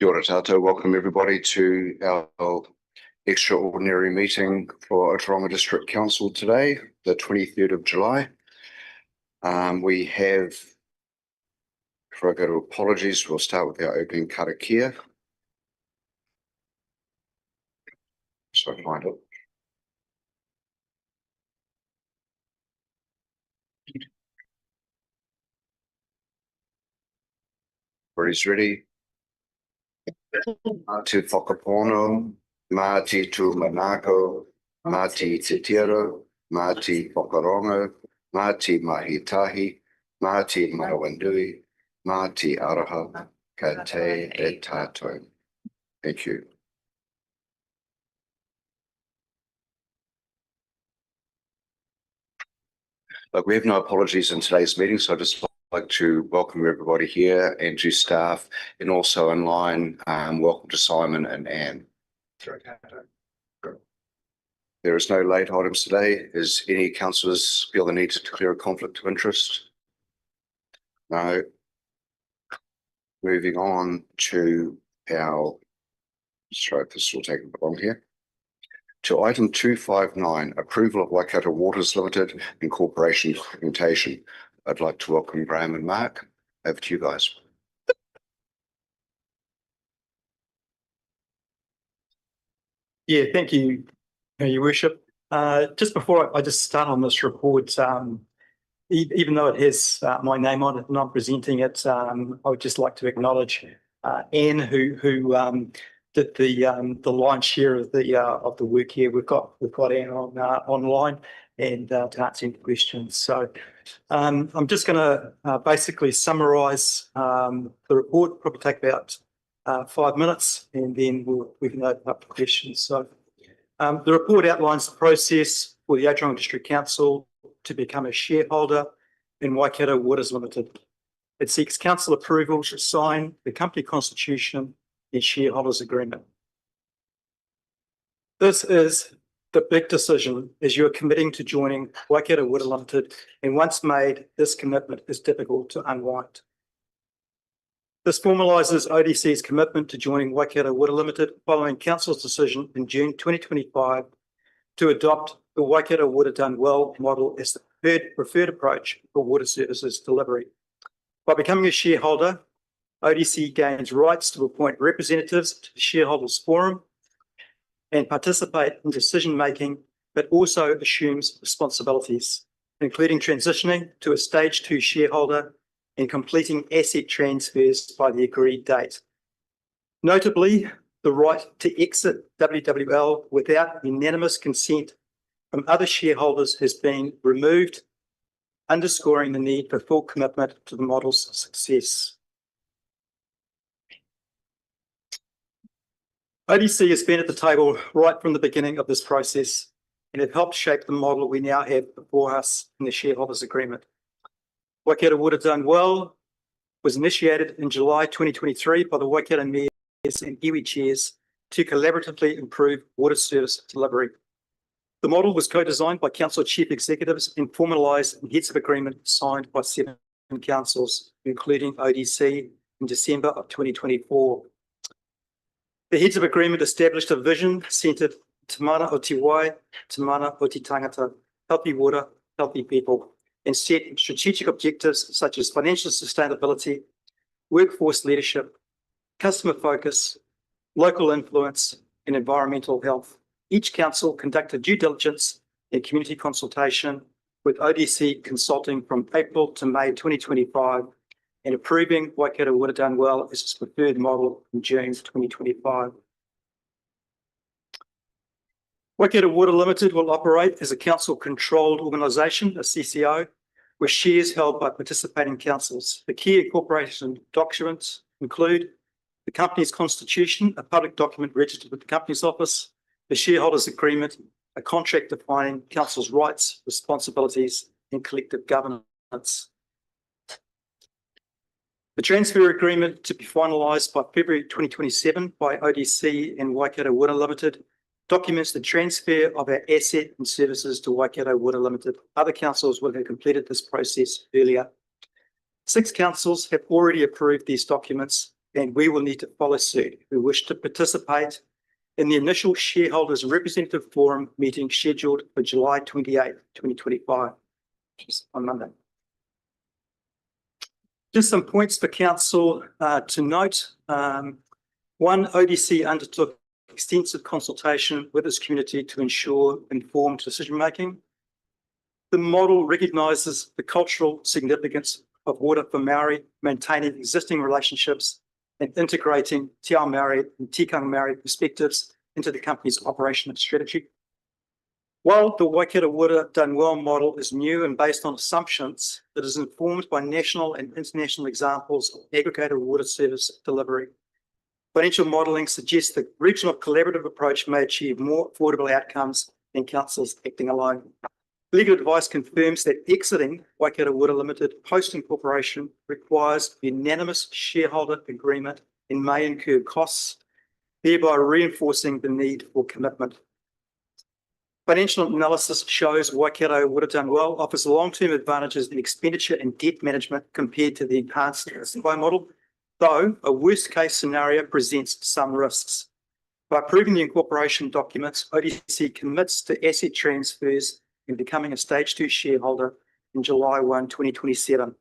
Kia ora tātou. Welcome everybody to our extraordinary meeting for Ōtorohanga District Council today, the 23rd of July. We have, before I go to apologies, we'll start with our opening karakia. So I find it. Everybody's ready? Mā te whakapono, mā te tū manako, mā te titiro, mā te whakarongo, mā te mahitahi, mā te marawandui, mā te araha, ka te e tātou. Thank you. Look, we have no apologies in today's meeting, so I'd just like to welcome everybody here and to staff, and also online, welcome to Simon and Anne. There is no late items today. Is any councillors feel the need to declare a conflict of interest? No. Moving on to our, sorry, this will take a bit long here. To item 259, approval of Waikato Waters Limited Incorporation documentation. I'd like to welcome Graham and Mark. Over to you guys. Yeah, thank you, Your Worship. Just before I just start on this report, even though it has my name on it and I'm presenting it, I would just like to acknowledge Anne, who did the lion's share of the work here. We've got Anne on online and to answer any questions. So I'm just going to basically summarise the report. Probably take about 5 minutes, and then we can open up the questions. So the report outlines the process for the Ōtorohanga District Council to become a shareholder in Waikato Waters Limited. It seeks council approval to sign the company constitution and shareholders agreement. This is the big decision, as you are committing to joining Waikato Waters Limited, and once made, this commitment is difficult to unwind. This formalises ODC's commitment to joining Waikato Waters Limited following Council's decision in June 2025 to adopt the Waikato Water Done Well model as the preferred approach for water services delivery. By becoming a shareholder, ODC gains rights to appoint representatives to the shareholders forum and participate in decision-making, but also assumes responsibilities, including transitioning to a stage 2 shareholder and completing asset transfers by the agreed date. Notably, the right to exit WWL without unanimous consent from other shareholders has been removed, underscoring the need for full commitment to the model's success. ODC has been at the table right from the beginning of this process and have helped shape the model we now have before us in the shareholders agreement. Waikato Water Done Well was initiated in July 2023 by the Waikato mayors and iwi chairs to collaboratively improve water service delivery. The model was co-designed by council chief executives and formalised in heads of agreement signed by 7 councils, including ODC, in December of 2024. The heads of agreement established a vision centred Te Mana o Te Wai, Te Mana o Te Tangata, healthy water, healthy people, and set strategic objectives such as financial sustainability, workforce leadership, customer focus, local influence, and environmental health. Each council conducted due diligence and community consultation, with ODC consulting from April to May 2025 and approving Waikato Water Done Well as its preferred model in June 2025. Waikato Water Limited will operate as a council-controlled organisation, a CCO, with shares held by participating councils. The key incorporation documents include the company's constitution, a public document registered with the Companies Office, the shareholders agreement, a contract defining council's rights, responsibilities, and collective governance. The transfer agreement to be finalised by February 2027 by ODC and Waikato Water Limited documents the transfer of our asset and services to Waikato Water Limited. Other councils will have completed this process earlier. 6 councils have already approved these documents, and we will need to follow suit who wish to participate in the initial shareholders representative forum meeting scheduled for July 28, 2025, which is on Monday. Just some points for council to note. One, ODC undertook extensive consultation with its community to ensure informed decision-making. The model recognises the cultural significance of water for Maori, maintaining existing relationships and integrating Te Ao Maori and Tikanga Maori perspectives into the company's operation and strategy. While the Waikato Water Done Well model is new and based on assumptions, it is informed by national and international examples of aggregated water service delivery. Financial modelling suggests that regional collaborative approach may achieve more affordable outcomes than councils acting alone. Legal advice confirms that exiting Waikato Water Limited post-incorporation requires unanimous shareholder agreement and may incur costs, thereby reinforcing the need for commitment. Financial analysis shows Waikato Water Done Well offers long-term advantages in expenditure and debt management compared to the enhanced supply model, though a worst-case scenario presents some risks. By approving the incorporation documents, ODC commits to asset transfers and becoming a Stage 2 shareholder in July 1, 2027.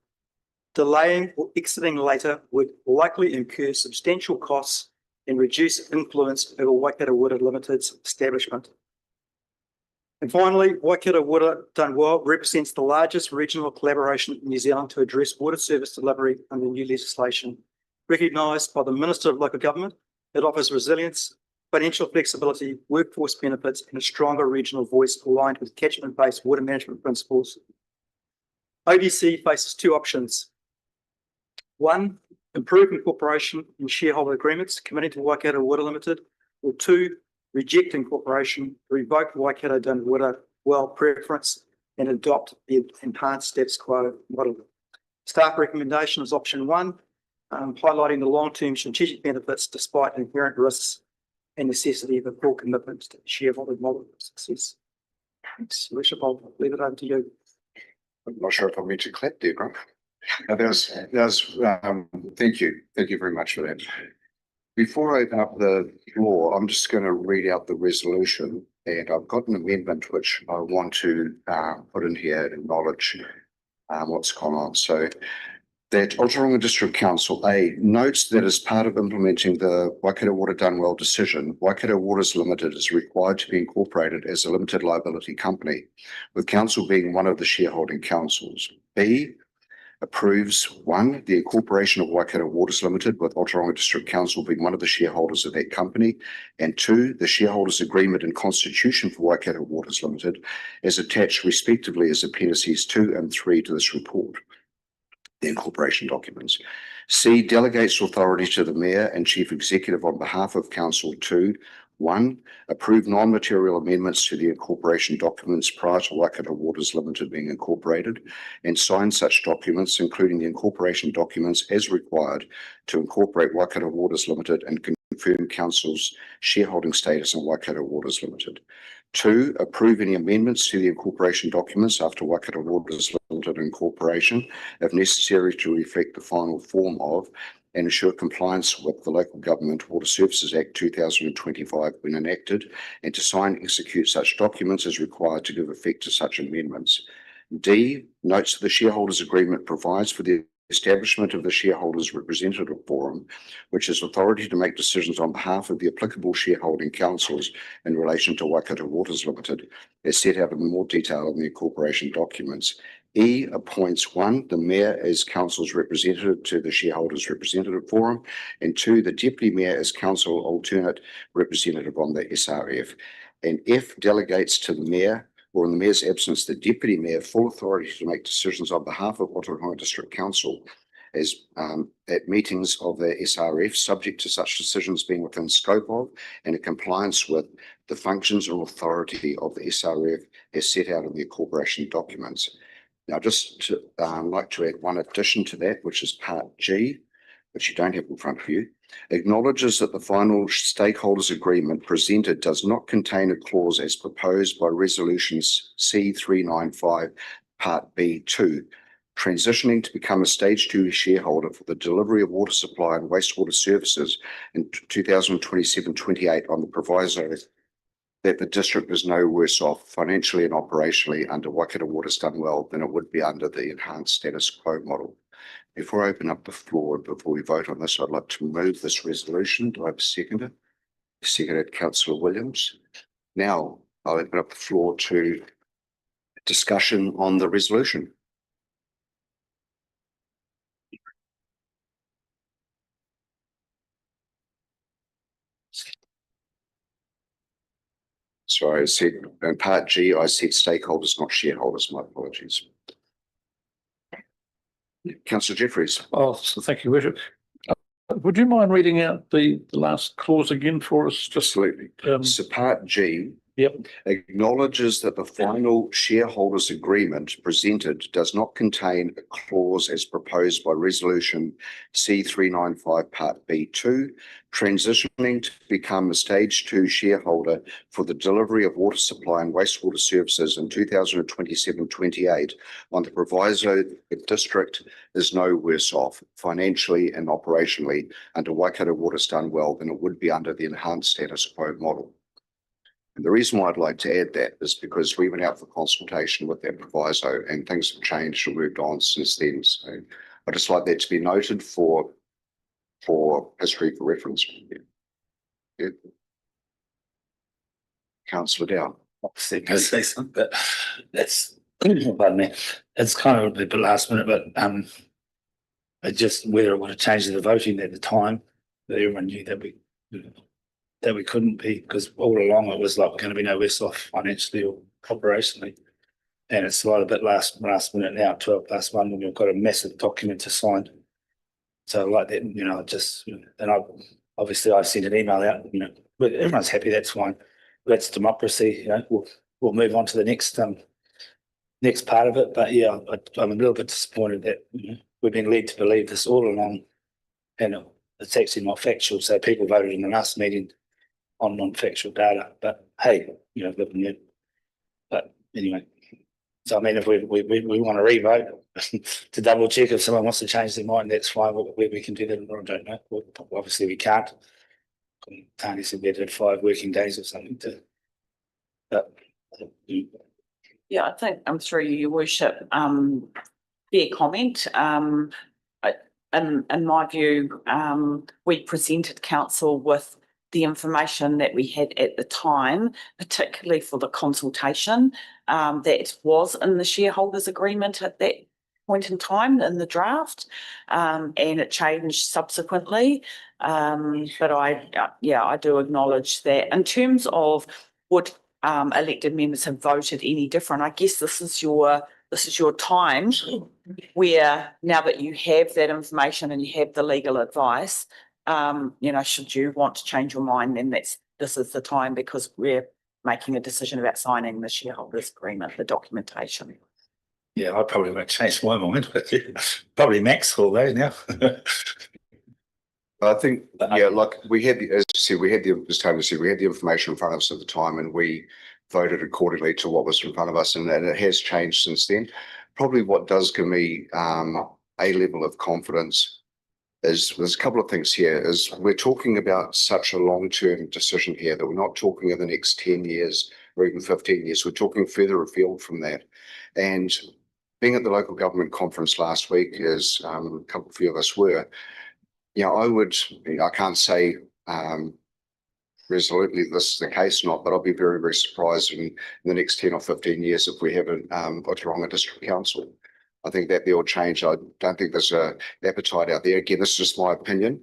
Delaying or exiting later would likely incur substantial costs and reduce influence over Waikato Water Limited's establishment. And finally, Waikato Water Done Well represents the largest regional collaboration in New Zealand to address water service delivery under new legislation. Recognised by the Minister of Local Government, it offers resilience, financial flexibility, workforce benefits, and a stronger regional voice aligned with catchment-based water management principles. ODC faces two options. One, improve incorporation and shareholder agreements committing to Waikato Water Limited, or two, reject incorporation, revoke Waikato Done Well preference, and adopt the enhanced status quo model. Staff recommendation is option one, highlighting the long-term strategic benefits despite inherent risks and necessity of a full commitment to the shareholder model of success. Thanks. Bishop, I'll leave it over to you. I'm not sure if I'm meant to clap there, Grant. Thank you. Thank you very much for that. Before I open up the floor, I'm just going to read out the resolution, and I've got an amendment which I want to put in here and acknowledge what's gone on. So that Ōtorohanga District Council, A, notes that as part of implementing the Waikato Water Done Well decision, Waikato Waters Limited is required to be incorporated as a limited liability company, with council being one of the shareholding councils. B, approves, one, the incorporation of Waikato Waters Limited, with Ōtorohanga District Council being one of the shareholders of that company, and two, the shareholders' agreement and constitution for Waikato Waters Limited as attached respectively as appendices 2 and 3 to this report, the incorporation documents. C, delegates authority to the Mayor and Chief Executive on behalf of Council to, one, approve non-material amendments to the incorporation documents prior to Waikato Waters Limited being incorporated, and sign such documents, including the incorporation documents as required to incorporate Waikato Waters Limited and confirm Council's shareholding status in Waikato Waters Limited. Two, approve any amendments to the incorporation documents after Waikato Waters Limited incorporation, if necessary to reflect the final form of and ensure compliance with the Local Government Water Services Act 2025 when enacted, and to sign and execute such documents as required to give effect to such amendments. D, notes that the shareholders' agreement provides for the establishment of the shareholders' representative forum, which has authority to make decisions on behalf of the applicable shareholding councils in relation to Waikato Waters Limited, as set out in more detail in the incorporation documents. E, appoints, one, the Mayor as Council's representative to the shareholders' representative forum, and two, the Deputy Mayor as Council alternate representative on the SRF. And F, delegates to the Mayor, or in the Mayor's absence, the Deputy Mayor, full authority to make decisions on behalf of Ōtorohanga District Council as at meetings of the SRF, subject to such decisions being within scope of and in compliance with the functions and authority of the SRF as set out in the incorporation documents. Now, like to add one addition to that, which is Part G, which you don't have in front of you, acknowledges that the final stakeholders agreement presented does not contain a clause as proposed by resolutions C395 Part B2, transitioning to become a stage 2 shareholder for the delivery of water supply and wastewater services in 2027-28 on the proviso that the district is no worse off financially and operationally under Waikato Water's done well than it would be under the enhanced status quo model. Before I open up the floor, before we vote on this, I'd like to move this resolution. Do I have a seconder? Seconded Councillor Williams. Now I'll open up the floor to discussion on the resolution. Sorry, I said in part G, I said stakeholders, not shareholders. My apologies. Councillor Jeffries. Oh, so thank you, Worship. Would you mind reading out the last clause again for us? Absolutely. So part G Yep. acknowledges that the final shareholders agreement presented does not contain a clause as proposed by resolution C395 part B2, transitioning to become a stage 2 shareholder for the delivery of water supply and wastewater services in 2027-28 on the proviso the district is no worse off financially and operationally under Waikato Water's done well than it would be under the enhanced status quo model. And the reason why I'd like to add that is because we went out for consultation with that proviso and things have changed and moved on since then. So I'd just like that to be noted for history, for reference. Yeah. Councillor Dow. Obviously, going to say something, but that's, pardon me, it's kind of a bit last minute, but it just whether it would have changed the voting at the time, that everyone knew that we couldn't be, because all along it was like we're going to be no worse off financially or operationally. And it's a bit last minute now, 12+1, when we've got a massive document to sign. So like that, just, and obviously I sent an email out, but everyone's happy, that's fine. That's democracy, we'll move on to the next part of it. But yeah, I'm a little bit disappointed that we've been led to believe this all along, and it's actually not factual. So people voted in the last meeting on non-factual data, but hey, but anyway, so I mean, if we want to re-vote to double check if someone wants to change their mind, that's fine. We can do that. I don't know. Well, obviously we can't. Tony said we had 5 working days or something to, but yeah, I think I'm through you, Your Worship. Fair comment. In my view, we presented council with the information that we had at the time, particularly for the consultation that was in the shareholders agreement at that point in time in the draft, and it changed subsequently. But I do acknowledge that in terms of would elected members have voted any different, I guess this is your time where now that you have that information and you have the legal advice, should you want to change your mind, then this is the time, because we're making a decision about signing the shareholders agreement, the documentation. yeah, I probably won't change my mind, but probably Max will though now. I think, yeah, like we had, as you said, as Tony said, we had the information in front of us at the time and we voted accordingly to what was in front of us, and it has changed since then. Probably what does give me a level of confidence is there's a couple of things here. Is we're talking about such a long-term decision here that we're not talking in the next 10 years or even 15 years. We're talking further afield from that. And being at the local government conference last week, as a few of us were, I can't say resolutely this is the case or not, but I'll be very, very surprised in the next 10 or 15 years if we have an Ōtorohanga District Council. I think that will change. I don't think there's an appetite out there. Again, this is just my opinion.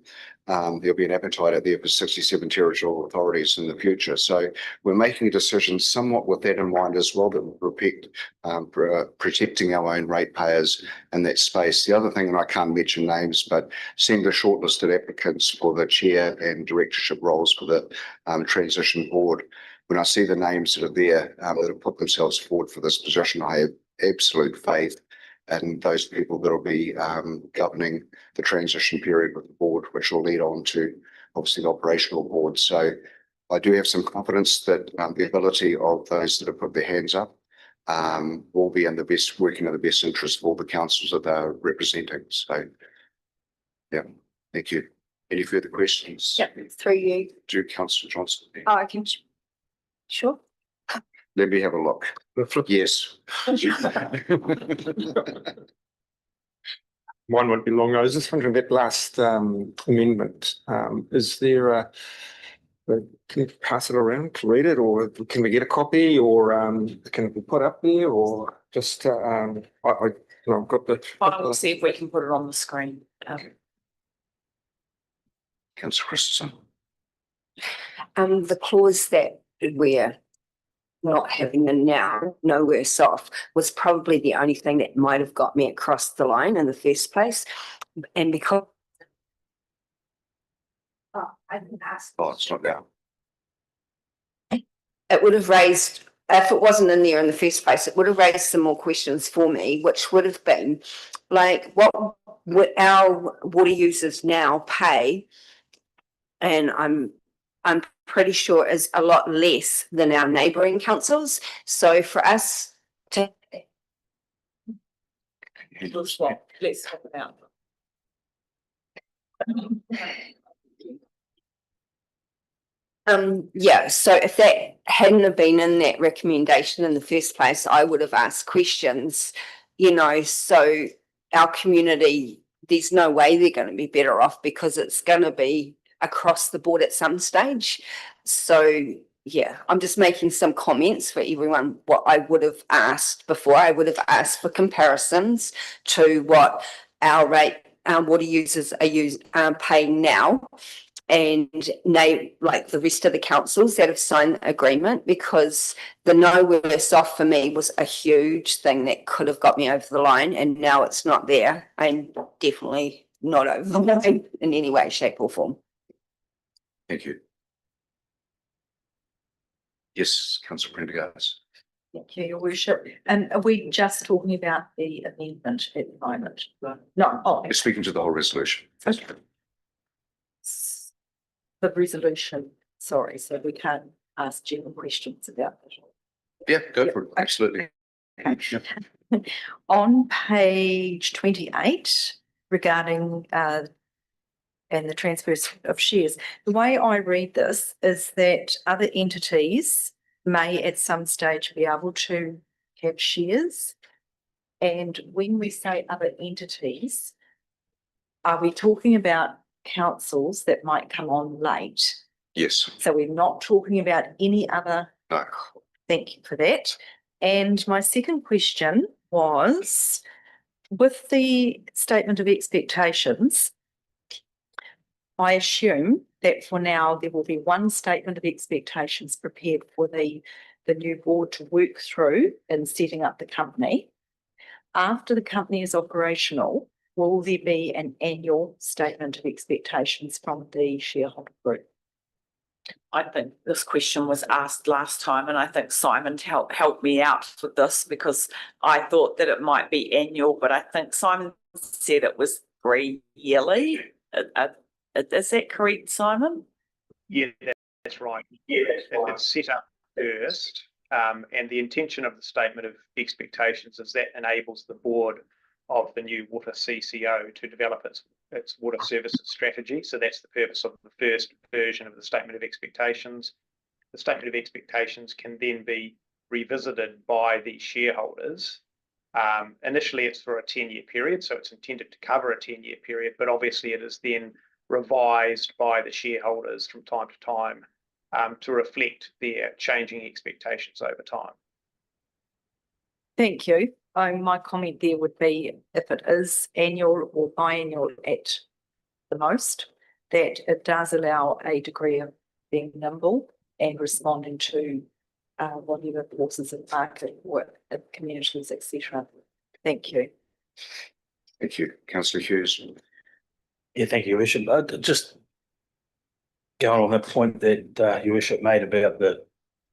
There'll be an appetite out there for 67 territorial authorities in the future. So we're making a decision somewhat with that in mind as well, that we're protecting our own ratepayers in that space. The other thing, and I can't mention names, but seeing the shortlisted applicants for the chair and directorship roles for the transition board, when I see the names that are there that have put themselves forward for this position, I have absolute faith and those people that will be governing the transition period with the board, which will lead on to obviously the operational board. So I do have some confidence that the ability of those that have put their hands up will be working in the best interest of all the councils that they're representing. So, yeah, thank you. Any further questions? Yep, through you. To Councillor Johnson? Oh, I can. Sure. Let me have a look. Yes. Mine won't be long. I was just wondering that last amendment, is there can you pass it around to read it, or can we get a copy, or can it be put up there, or just I've got the. I will see if we can put it on the screen. Councillor Christensen. The clause that we're not having the now, no worse off, was probably the only thing that might have got me across the line in the first place. And because I didn't ask. Oh, it's not now. It would have raised, if it wasn't in there in the first place, it would have raised some more questions for me, which would have been like, what would our water users now pay? And I'm pretty sure is a lot less than our neighbouring councils. So for us to Let's swap it out. yeah, so if that hadn't have been in that recommendation in the first place, I would have asked questions, you know, so our community, there's no way they're going to be better off because it's going to be across the board at some stage. So yeah, I'm just making some comments for everyone, what I would have asked before. I would have asked for comparisons to what our water users are paying now, and like the rest of the councils that have signed the agreement, because the no worse off for me was a huge thing that could have got me over the line, and now it's not there. I'm definitely not over the line in any way, shape or form. Thank you. Yes, Councillor Prendergast. Thank you, Your Worship. And are we just talking about the amendment at the moment? No, You're speaking to the whole resolution. okay. The resolution, sorry, so we can't ask general questions about it. Yeah, go for it. Absolutely. Okay. On page 28, regarding and the transfers of shares, the way I read this is that other entities may at some stage be able to have shares. And when we say other entities, are we talking about councils that might come on late? Yes. So we're not talking about any other. No. Thank you for that. And my second question was, with the statement of expectations, I assume that for now there will be one statement of expectations prepared for the new board to work through in setting up the company. After the company is operational, will there be an annual statement of expectations from the shareholder group? I think this question was asked last time, and I think Simon helped me out with this because I thought that it might be annual, but I think Simon said it was 3 yearly. Is that correct, Simon? Yeah, that's right. Yeah, it's set up first, and the intention of the statement of expectations is that enables the board of the new water CCO to develop its water services strategy. So that's the purpose of the first version of the statement of expectations. The statement of expectations can then be revisited by the shareholders. Initially, it's for a 10-year period, so it's intended to cover a 10-year period, but obviously it is then revised by the shareholders from time to time to reflect their changing expectations over time. Thank you. My comment there would be, if it is annual or biannual at the most, that it does allow a degree of being nimble and responding to whatever forces in market or communities, etc. Thank you. Thank you. Councillor Hughes. Yeah, thank you, Your Worship. Just going on that point that Your Worship made about the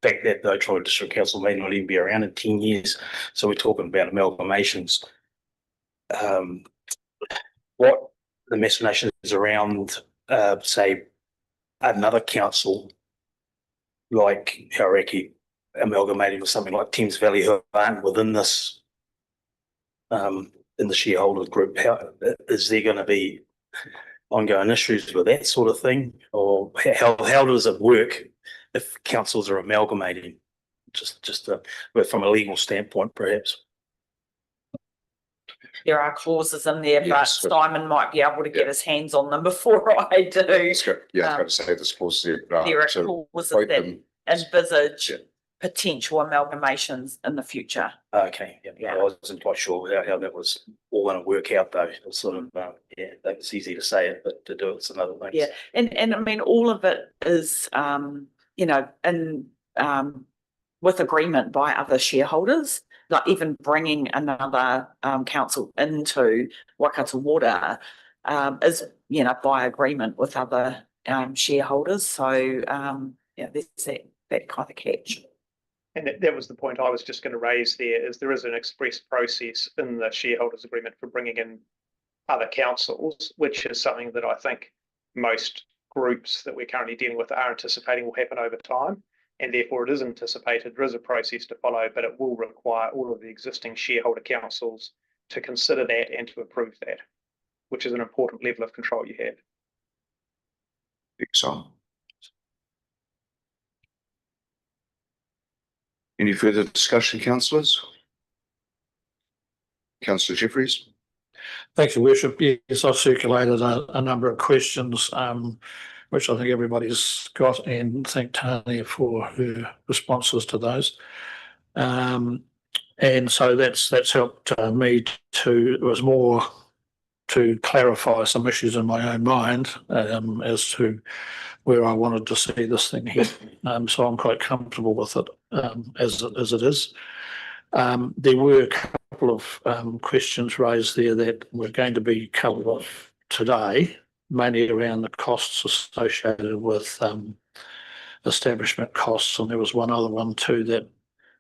fact that the Ōtorohanga District Council may not even be around in 10 years. So we're talking about amalgamations. What the machinations around, say, another council like Hauraki amalgamating with something like Thames Valley who aren't within this in the shareholder group, how is there going to be ongoing issues with that sort of thing, or how does it work if councils are amalgamating? Just from a legal standpoint, perhaps. There are clauses in there, but Yes. Simon might be able to get Yeah. his hands on them before I do. That's good. Yeah, I was going to say this clause there. There are So clauses quote that them. envisage Yeah. potential amalgamations in the future. Okay, yeah, Yeah. I wasn't quite sure how that was all going to work out, though. It was sort of yeah, it's easy to say it, but to do it's another thing. Yeah, and I mean, all of it is, you know, in, with agreement by other shareholders, like even bringing another, council into Waikato Water, is, you know, by agreement with other, shareholders. So, yeah, there's that kind of catch. And that was the point I was just going to raise there, is there is an express process in the shareholders agreement for bringing in other councils, which is something that I think most groups that we're currently dealing with are anticipating will happen over time. And therefore it is anticipated there is a process to follow, but it will require all of the existing shareholder councils to consider that and to approve that, which is an important level of control you have. Excellent. Any further discussion, councillors? Councillor Jeffries? Thanks, Your Worship. Yes, I've circulated a number of questions, which I think everybody's got, and thank Tanya for her responses to those. And so that's helped me it was more to clarify some issues in my own mind as to where I wanted to see this thing here. So I'm quite comfortable with it as it is. There were a couple of questions raised there that were going to be covered off today, mainly around the costs associated with establishment costs, and there was one other one too that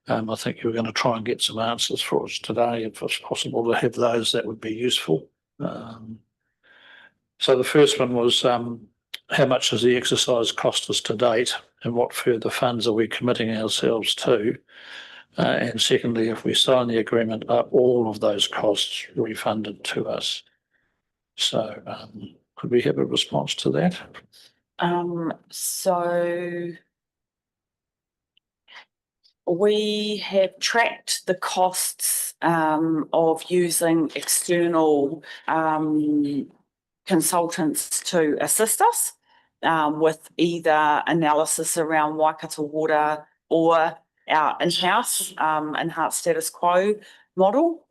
I think you were going to try and get some answers for us today. If it's possible to have those, that would be useful. So the first one was how much has the exercise cost us to date, and what further funds are we committing ourselves to? And secondly, if we sign the agreement, are all of those costs refunded to us? So could we have a response to that? So we have tracked the costs of using external consultants to assist us with either analysis around Waikato Water or our in-house enhanced status quo model.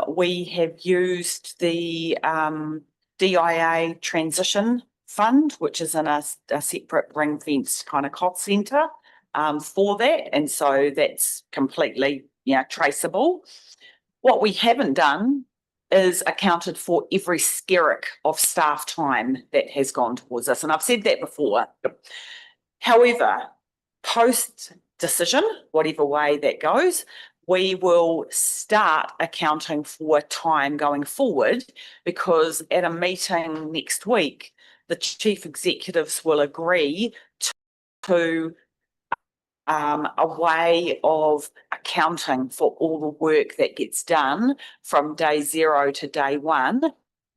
We have used the DIA transition fund, which is in a separate ring-fenced kind of cost centre for that, and so that's completely, you know, traceable. What we haven't done is accounted for every skerrick of staff time that has gone towards us, and I've said that before. However, post decision, whatever way that goes, we will start accounting for time going forward, because at a meeting next week, the chief executives will agree to a way of accounting for all the work that gets done from day 0 to day 1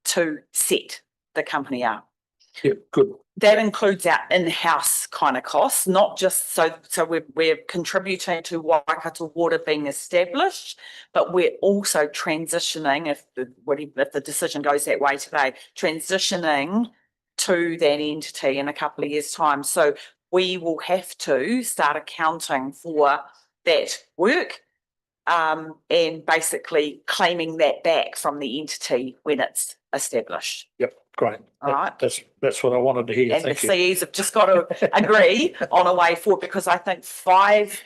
to set the company up. Yeah, good. That includes our in-house kind of costs, not just so we're contributing to Waikato Water being established, but we're also transitioning, if the decision goes that way today, transitioning to that entity in a couple of years' time. So we will have to start accounting for that work and basically claiming that back from the entity when it's established. Yep, great. All right. That's what I wanted to hear. And the Thank you. CEs have just got to agree on a way forward, because I think 5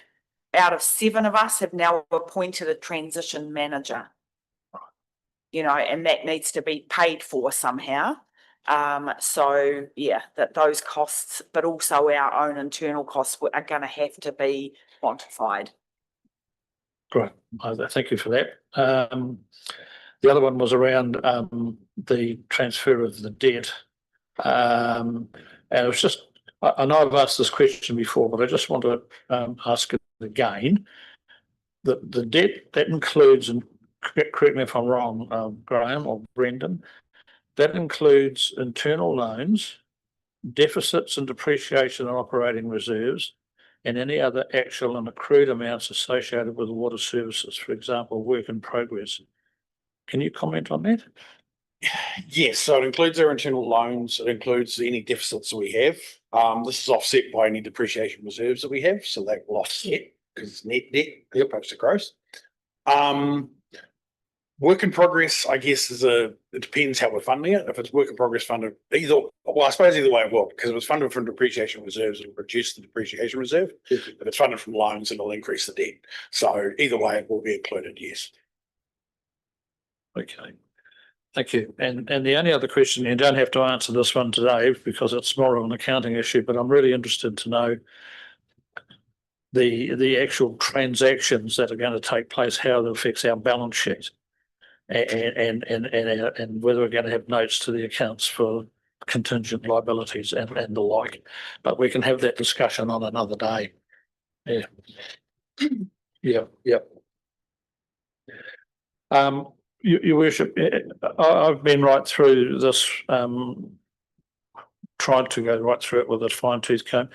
out of 7 of us have now appointed a transition manager. You know, and that needs to be paid for somehow. So yeah, that those costs, but also our own internal costs are going to have to be quantified. Great. Thank you for that. The other one was around the transfer of the debt. And it was just, I know I've asked this question before, but I just want to ask it again, the debt that includes, and correct me if I'm wrong, Graham or Brendan, that includes internal loans, deficits and depreciation and operating reserves, and any other actual and accrued amounts associated with water services, for example, work in progress. Can you comment on that? Yes, so it includes our internal loans, it includes any deficits that we have. This is offset by any depreciation reserves that we have, so that will offset because it's net debt as opposed to gross. Work in progress, I guess, it depends how we're funding it. If it's work in progress funded, I suppose either way it will, because if it's funded from depreciation reserves, it'll reduce the depreciation reserve. If it's funded from loans, it'll increase the debt. So either way it will be included, yes. Okay. Thank you. And the only other question, you don't have to answer this one today because it's more of an accounting issue, but I'm really interested to know the actual transactions that are going to take place, how it affects our balance sheet, and whether we're going to have notes to the accounts for contingent liabilities and the like. But we can have that discussion on another day. Yeah. Your worship, I've been right through this, tried to go right through it with a fine tooth comb,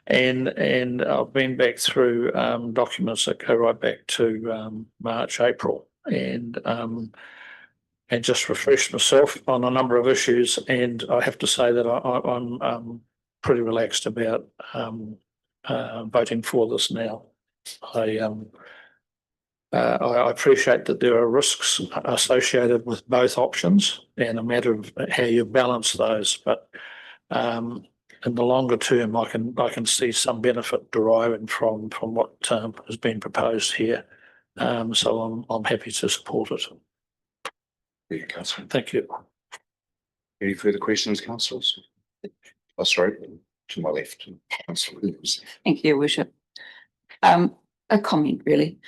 and I've been back through documents that go right back to March, April, and just refreshed myself on a number of issues. And I have to say that I'm pretty relaxed about voting for this now. I appreciate that there are risks associated with both options and a matter of how you balance those. But in the longer term, I can see some benefit deriving from what has been proposed here. So I'm happy to support it. Thank you, Councillor. Thank you. Any further questions, councillors? Oh, sorry, to my left, Councillor Williams. Thank you, Worship. A comment really.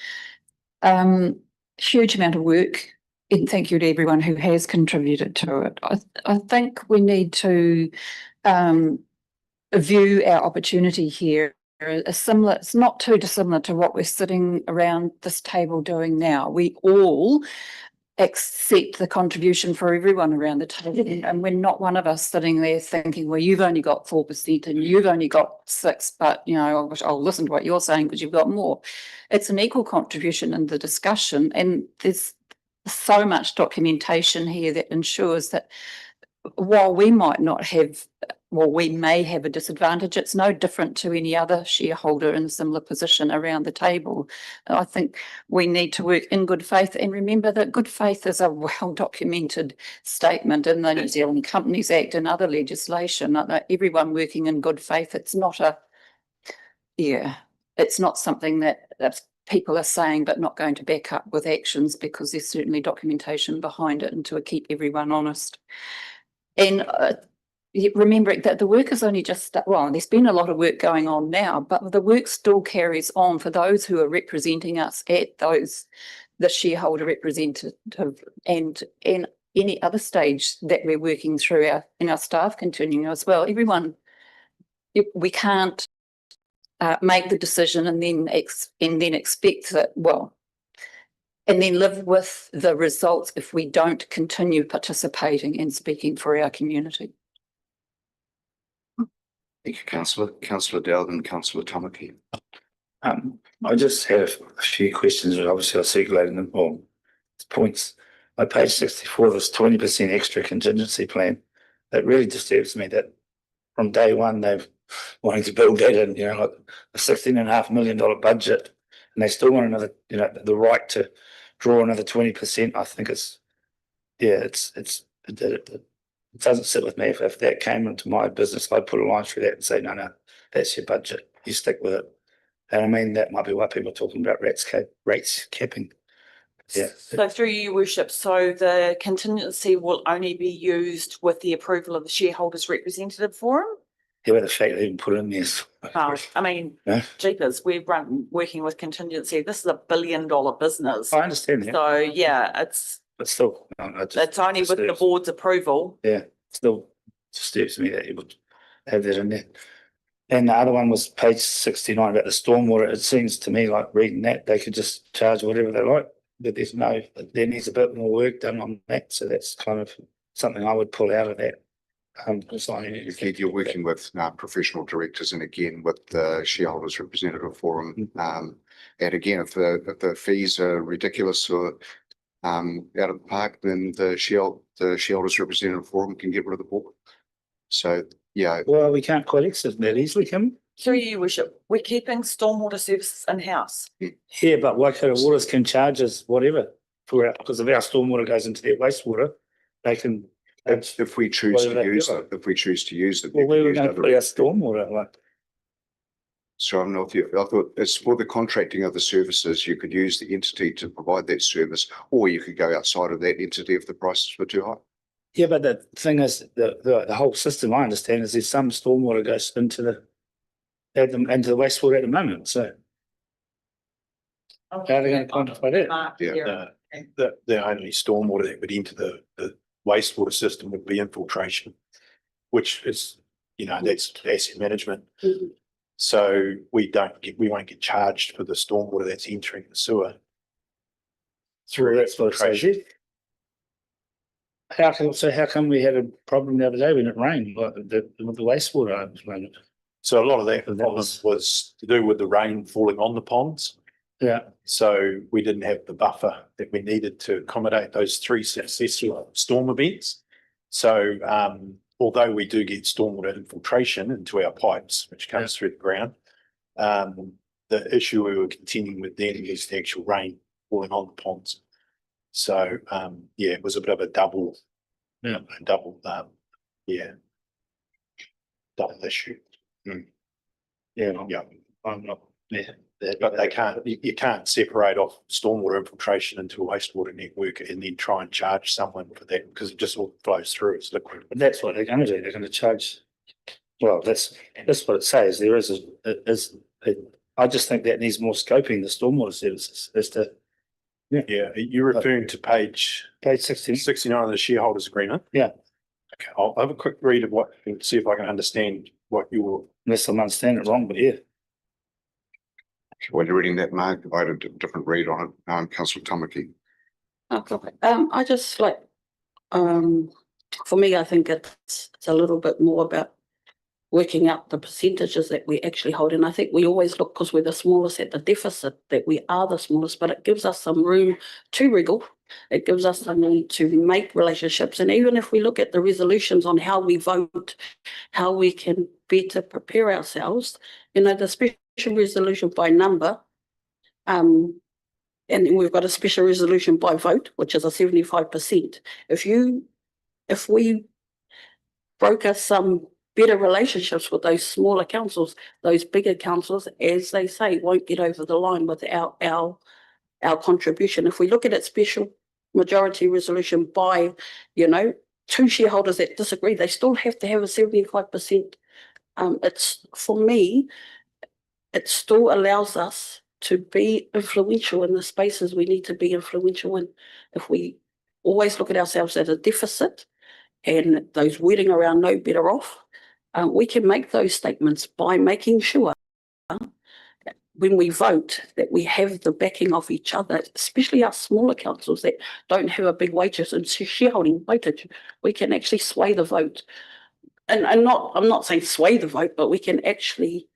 Huge amount of work, and thank you to everyone who has contributed to it. I think we need to view our opportunity here as similar. It's not too dissimilar to what we're sitting around this table doing now. We all accept the contribution for everyone around the table, and we're not one of us sitting there thinking, well, you've only got 4% and you've only got 6%, but I'll listen to what you're saying because you've got more. It's an equal contribution in the discussion, and there's so much documentation here that ensures that while we may have a disadvantage, it's no different to any other shareholder in a similar position around the table. I think we need to work in good faith, and remember that good faith is a well-documented statement in the New Zealand Companies Act and other legislation. Everyone working in good faith, it's not something that people are saying but not going to back up with actions, because there's certainly documentation behind it and to keep everyone honest. And remembering that the work is only just, there's been a lot of work going on now, but the work still carries on for those who are representing us at the shareholder representative and any other stage that we're working through in our staff continuing as well. Everyone, we can't make the decision and then expect that, and then live with the results if we don't continue participating and speaking for our community. Thank you, Councillor. Councillor Dowd and Councillor Tamaki. I just have a few questions, and obviously I'll circulate them all. Points. On page 64, this 20% extra contingency plan, that really disturbs me that from day one they've wanting to build that in, like a $16.5 million budget, and they still want another, the right to draw another 20%. I think it doesn't sit with me. If that came into my business, I'd put a line through that and say, no, that's your budget. You stick with it. And I mean, that might be why people are talking about rates capping. Yeah. So through you, Worship, so the contingency will only be used with the approval of the shareholders representative forum? Yeah, but the fact they even put in this. Jeepers, we're working with contingency. This is $1 billion business. I understand that. So yeah, but still, it's only with the board's approval. Yeah, still disturbs me that you would have that in there. And the other one was page 69 about the stormwater. It seems to me like reading that, they could just charge whatever they like. But there needs a bit more work done on that. So that's kind of something I would pull out of that. If you're working with professional directors and again with the shareholders representative forum, and again, if the fees are ridiculous or out of the park, then the shareholders representative forum can get rid of the board. So yeah. Well, we can't quite exit that easily, can we? Through you, Worship, we're keeping stormwater services in-house. Yeah, but Waikato Waters can charge us whatever for it, because if our stormwater goes into their wastewater, they can. If we choose to use it, Well, where we're going to put our stormwater, like. So I'm not, I thought it's for the contracting of the services, you could use the entity to provide that service, or you could go outside of that entity if the prices were too high. Yeah, but the thing is, the whole system I understand is there's some stormwater goes into the wastewater at the moment, so. How are they going to quantify that? Yeah. The only stormwater that would enter the wastewater system would be infiltration, which is, that's asset management. So we won't get charged for the stormwater that's entering the sewer. Through that's what it says. How come we had a problem the other day when it rained, like with the wastewater moment? So a lot of that was to do with the rain falling on the ponds. Yeah. So we didn't have the buffer that we needed to accommodate those 3 successful storm events. So although we do get stormwater infiltration into our pipes, which comes through the ground, the issue we were continuing with then is the actual rain falling on the ponds. So it was a bit of a double issue. Yeah. I'm not. Yeah. But you can't separate off stormwater infiltration into a wastewater network and then try and charge someone for that, because it just all flows through as liquid. But that's what they're going to do. They're going to charge. Well, that's what it says. There is I just think that needs more scoping, the stormwater services, as to. Yeah, you're referring to page 69 of the shareholders agreement. Yeah. Okay, I'll have a quick read of what and see if I can understand what you Unless I'm understanding it wrong, but yeah. While you're reading that, Mark, I had a different read on it. Councillor Tamaki. I just for me, I think it's a little bit more about working out the percentages that we actually hold. And I think we always look, because we're the smallest at the deficit, that we are the smallest, but it gives us some room to wriggle. It gives us some room to make relationships. And even if we look at the resolutions on how we vote, how we can better prepare ourselves, the special resolution by number, and then we've got a special resolution by vote, which is a 75%. If we broker some better relationships with those smaller councils, those bigger councils, as they say, won't get over the line without our contribution. If we look at it special majority resolution by, 2 shareholders that disagree, they still have to have a 75%. It's, for me, it still allows us to be influential in the spaces we need to be influential in. If we always look at ourselves as a deficit and those wording around no better off, we can make those statements by making sure when we vote that we have the backing of each other, especially our smaller councils that don't have a big weightage and shareholding weightage. We can actually sway the vote. And I'm not saying sway the vote, but we can actually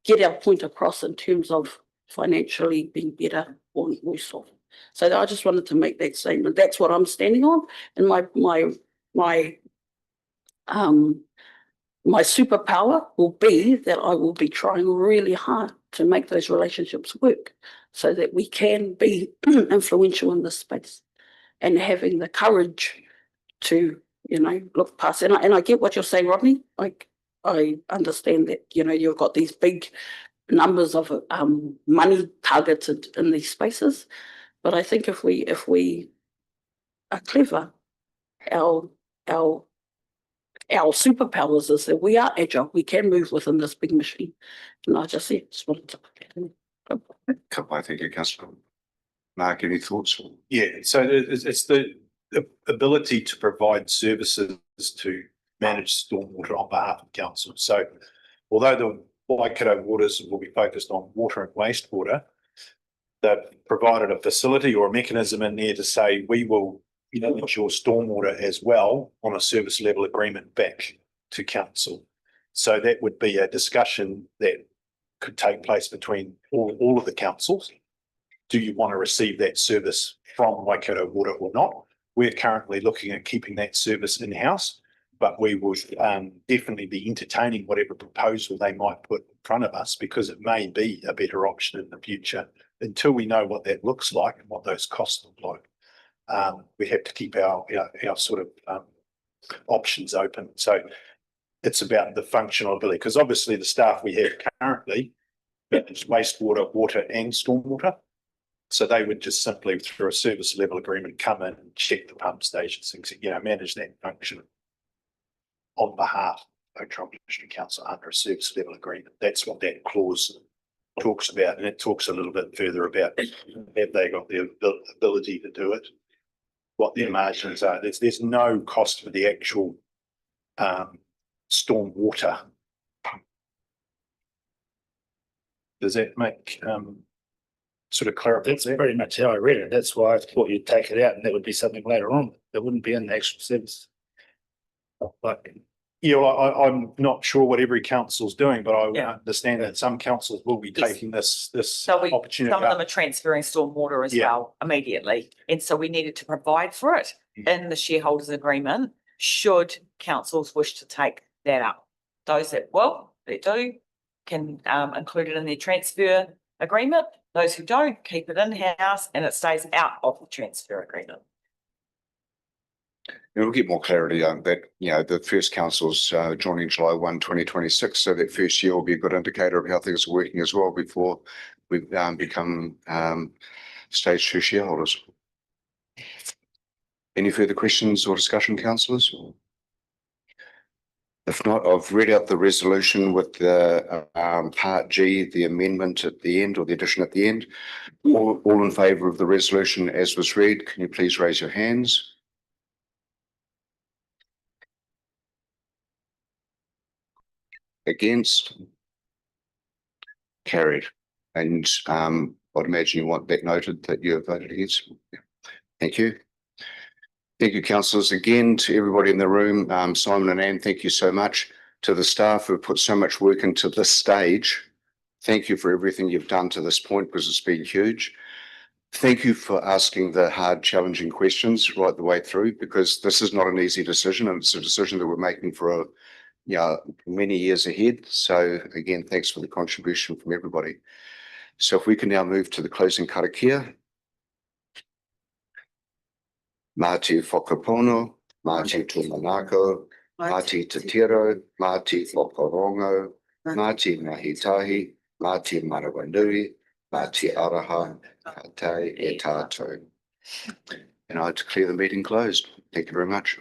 get our point across in terms of financially being better or worse off. So I just wanted to make that statement. That's what I'm standing on, and my superpower will be that I will be trying really hard to make those relationships work, so that we can be influential in this space, and having the courage to look past. And I get what you're saying, Rodney. Like, I understand that you've got these big numbers of money targeted in these spaces, but I think if we are clever, our superpowers is that we are agile. We can move within this big machine. And I just wanted to. I think you, Councillor. Mark, any thoughts? Yeah, so it's the ability to provide services to manage stormwater on behalf of council. So although the Waikato waters will be focused on water and wastewater, they've provided a facility or a mechanism in there to say we will manage your stormwater as well on a service level agreement back to council. So that would be a discussion that could take place between all of the councils. Do you want to receive that service from Waikato Water or not? We're currently looking at keeping that service in-house, but we would definitely be entertaining whatever proposal they might put in front of us, because it may be a better option in the future. Until we know what that looks like and what those costs look like, we have to keep our sort of options open. So it's about the functional ability, because obviously the staff we have currently manage wastewater, water and stormwater. So they would just simply, through a service level agreement, come in and check the pump stations, things, manage that function on behalf of Ōtorohanga District Council under a service level agreement. That's what that clause talks about, and it talks a little bit further about have they got the ability to do it, what their margins are. There's no cost for the actual storm water. Does that make sort of clarify? That's pretty much how I read it. That's why I thought you'd take it out and that would be something later on. That wouldn't be in the actual service. Like, I'm not sure what every council's doing, but I Yeah. understand that some councils will be Yes. taking this So opportunity. some of them are transferring stormwater as Yeah. well immediately. And so we needed to provide for it in the shareholders agreement, should councils wish to take that up. Those that do can include it in their transfer agreement. Those who don't, keep it in-house and it stays out of the transfer agreement. We'll get more clarity on that, the first council's joining July 1, 2026. So that first year will be a good indicator of how things are working as well before we become stage 2 shareholders. Any further questions or discussion, councillors? If not, I've read out the resolution with the part G, the amendment at the end, or the addition at the end. All in favour of the resolution as was read, can you please raise your hands? Against? Carried. And I'd imagine you want that noted that you have voted against. Thank you. Thank you, councillors. Again, to everybody in the room, Simon and Anne, thank you so much. To the staff who have put so much work into this stage, thank you for everything you've done to this point, because it's been huge. Thank you for asking the hard, challenging questions right the way through, because this is not an easy decision, and it's a decision that we're making for many years ahead. So again, thanks for the contribution from everybody. So if we can now move to the closing karakia. Mā te whakapono, mā te tūmanako, mā te tatiro, mā te whakarongo, mā te mahitahi, mā te marawanui, mā te araha, ka tae e tātou. And I declare the meeting closed. Thank you very much.